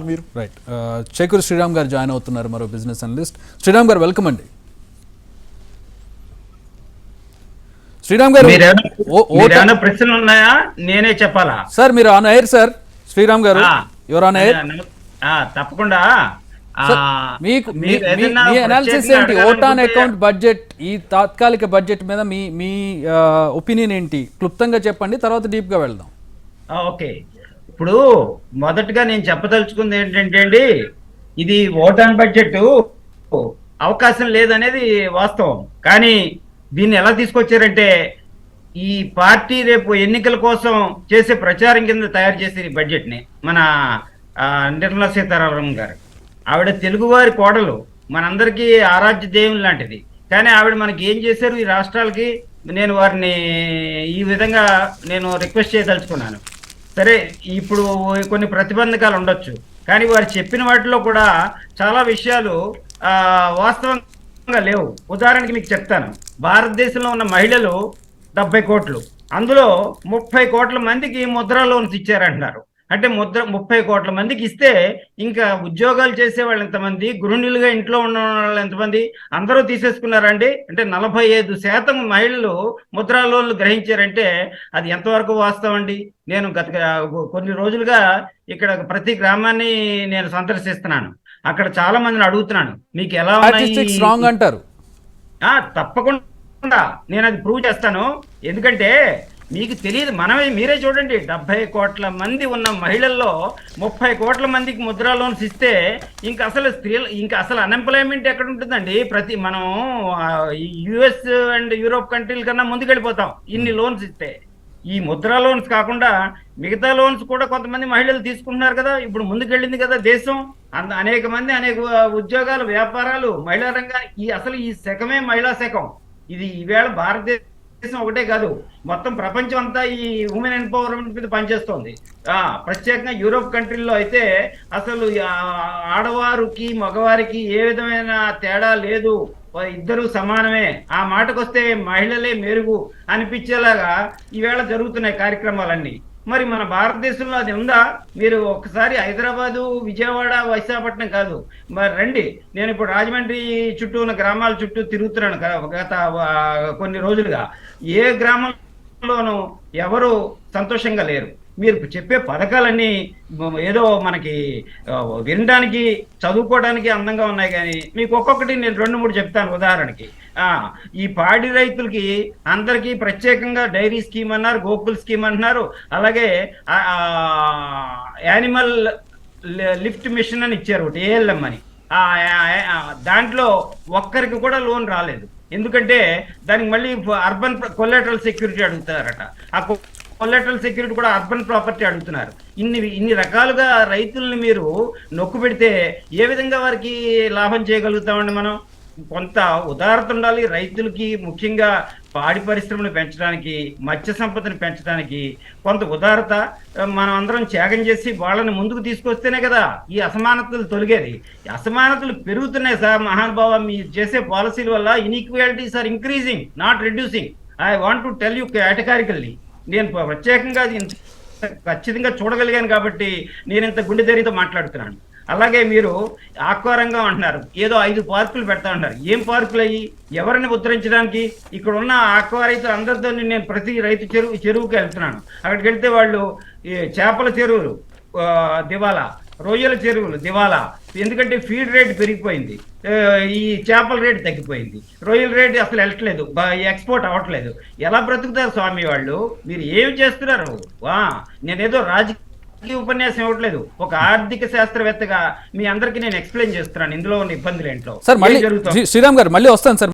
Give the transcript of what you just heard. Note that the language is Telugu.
మీరు రైట్ చేకూరి శ్రీరామ్ గారు జాయిన్ అవుతున్నారు, మరో బిజినెస్ అనలిస్ట్. శ్రీరామ్ గారు వెల్కమ్ అండి. శ్రీరామ్ గారు ప్రశ్నలు ఉన్నాయా? నేనే చెప్పాలా సార్? మీరు ఆన్ ఎయిర్ సార్. శ్రీరామ్ గారు యువర్ ఆన్ ఎయిర్. తప్పకుండా. మీకు మీ అనాలిసిస్ ఏంటి? ఓటాన్ అకౌంట్ బడ్జెట్, ఈ తాత్కాలిక బడ్జెట్ మీద మీ ఒపీనియన్ ఏంటి? క్లుప్తంగా చెప్పండి, తర్వాత డీప్ గా వెళ్దాం. ఓకే, ఇప్పుడు మొదటగా నేను చెప్పదలుచుకుంది ఏంటంటే అండి, ఇది ఓటాన్ బడ్జెట్ అవకాశం లేదనేది వాస్తవం. కానీ దీన్ని ఎలా తీసుకొచ్చారంటే, ఈ పార్టీ రేపు ఎన్నికల కోసం చేసే ప్రచారం కింద తయారు చేసే ఈ బడ్జెట్ని మన నిర్మలా సీతారామన్ గారు, ఆవిడ తెలుగువారి కోడలు, మనందరికీ ఆరాధ్య దేవం లాంటిది. కానీ ఆవిడ మనకి ఏం చేశారు ఈ రాష్ట్రాలకి? నేను వారిని ఈ విధంగా నేను రిక్వెస్ట్ చేయదలుచుకున్నాను. సరే, ఇప్పుడు కొన్ని ప్రతిబంధకాలు ఉండొచ్చు, కానీ వారు చెప్పిన వాటిలో కూడా చాలా విషయాలు వాస్తవంగా లేవు. ఉదాహరణకి మీకు చెప్తాను. భారతదేశంలో ఉన్న మహిళలు 70 కోట్లు, అందులో 30 కోట్ల మందికి ముద్రా లోన్స్ ఇచ్చారంటున్నారు. అంటే 30 కోట్ల మందికి ఇస్తే ఇంకా ఉద్యోగాలు చేసే వాళ్ళు ఎంతమంది, గృహిణులుగా ఇంట్లో ఉన్న వాళ్ళు ఎంతమంది, అందరూ తీసేసుకున్నారండి. అంటే 45% మహిళలు ముద్రా లోన్లు గ్రహించారంటే అది ఎంతవరకు వాస్తవం అండి? నేను గత కొన్ని రోజులుగా ఇక్కడ ప్రతి గ్రామాన్ని నేను సందర్శిస్తున్నాను. అక్కడ చాలా మందిని అడుగుతున్నాను, మీకు ఎలా ఉన్నాయి అంటారు. తప్పకుండా నేను అది ప్రూవ్ చేస్తాను. ఎందుకంటే మీకు తెలియదు, మీరే చూడండి, 70 కోట్ల మంది ఉన్న మహిళల్లో 30 కోట్ల మందికి ముద్రా లోన్స్ ఇస్తే ఇంకా అసలు ఇంకా అసలు అన్ఎంప్లాయ్మెంట్ ఎక్కడ ఉంటుందండి? మనం యుఎస్ అండ్ యూరోప్ కంట్రీల కన్నా ముందుకెళ్ళిపోతాం ఇన్ని లోన్స్ ఇస్తే. ఈ ముద్రా లోన్స్ కాకుండా మిగతా లోన్స్ కూడా కొంతమంది మహిళలు తీసుకుంటున్నారు కదా. ఇప్పుడు ముందుకెళ్ళింది కదా దేశం. అనేక మంది అనేక ఉద్యోగాలు, వ్యాపారాలు, మహిళా రంగానికి అసలు ఈ శకమే మహిళా శకం. ఇది ఈవేళ భారతదేశం ఒకటే కాదు, మొత్తం ప్రపంచం అంతా ఈ ఉమెన్ ఎంపవర్మెంట్ మీద పనిచేస్తోంది. ప్రత్యేకంగా యూరోప్ కంట్రీల్లో అయితే అసలు ఆడవారికి మగవారికి ఏ విధమైన తేడా లేదు, ఇద్దరు సమానమే. ఆ మాటకొస్తే మహిళలే మెరుగు అనిపించేలాగా ఈవేళ జరుగుతున్నాయి కార్యక్రమాలన్నీ. మరి మన భారతదేశంలో అది ఉందా? మీరు ఒకసారి హైదరాబాదు, విజయవాడ, విశాఖపట్నం కాదు, మరి రండి. నేను ఇప్పుడు రాజమండ్రి చుట్టూ ఉన్న గ్రామాల చుట్టూ తిరుగుతున్నాను గత కొన్ని రోజులుగా. ఏ గ్రామంలోనూ ఎవరు సంతోషంగా లేరు. మీరు చెప్పే పథకాలన్నీ ఏదో మనకి వినడానికి, చదువుకోవడానికి అందంగా ఉన్నాయి, కానీ మీకు ఒక్కొక్కటి నేను 2-3 చెప్తాను. ఉదాహరణకి ఈ పాడి రైతులకి అందరికీ ప్రత్యేకంగా డైరీ స్కీమ్ అన్నారు, గోకుల్ స్కీమ్ అంటున్నారు. అలాగే యానిమల్ లిఫ్ట్ మిషన్ అని ఇచ్చారు ఒకటి, ఏఎల్ఎం అని. దాంట్లో ఒక్కరికి కూడా లోన్ రాలేదు. ఎందుకంటే దానికి మళ్ళీ అర్బన్ కొలాటరల్ సెక్యూరిటీ అడుగుతారట. ఆ కొలాటరల్ సెక్యూరిటీ కూడా అర్బన్ ప్రాపర్టీ అడుగుతున్నారు. ఇన్ని రకాలుగా రైతుల్ని మీరు నొక్కు పెడితే ఏ విధంగా వారికి లాభం చేయగలుగుతామండి మనం? కొంత ఉదారత ఉండాలి రైతులకి. ముఖ్యంగా పాడి పరిశ్రమను పెంచడానికి, మత్స్య సంపదను పెంచడానికి కొంత ఉదారత మనం అందరం త్యాగం చేసి వాళ్ళని ముందుకు తీసుకొస్తేనే కదా ఈ అసమానతలు తొలగేది. అసమానతలు పెరుగుతున్నాయి సార్ మహానుభావ. మీరు చేసే పాలసీల వల్ల inequalities are increasing, not reducing. I want to tell you categorically. నేను ప్రత్యేకంగా ఖచ్చితంగా చూడగలిగాను కాబట్టి నేను ఇంత గుండె ధైర్యంతో మాట్లాడుతున్నాను. అలాగే మీరు ఆక్వారంగం అంటున్నారు, ఏదో 5 పార్కులు పెడతా ఉన్నారు. ఏం పార్కులు అయ్యి? ఎవరిని ఉద్ధరించడానికి? ఇక్కడ ఉన్న ఆక్వా రైతులు అందరితో నేను ప్రతి రైతు చెరువుకి వెళ్తున్నాను. అక్కడికి వెళ్తే వాళ్ళు చేపల చెరువులు దివాలా, రొయ్యల చెరువులు దివాలా. ఎందుకంటే ఫీడ్ రేట్ పెరిగిపోయింది, ఈ చేపల రేటు తగ్గిపోయింది, రొయ్యల రేటు అసలు వెళ్ళట్లేదు, ఎక్స్పోర్ట్ అవ్వట్లేదు. ఎలా బ్రతుకుతారు స్వామి వాళ్ళు? మీరు ఏమి చేస్తున్నారు? నేనేదో రాజకీయ ఉపన్యాసం ఇవ్వట్లేదు, ఒక ఆర్థిక శాస్త్రవేత్తగా మీ అందరికీ నేను ఎక్స్ప్లెయిన్ చేస్తున్నాను ఇందులో ఉన్న ఇబ్బందులు ఏంటో. శ్రీరామ్ గారు మళ్ళీ వస్తాను సార్.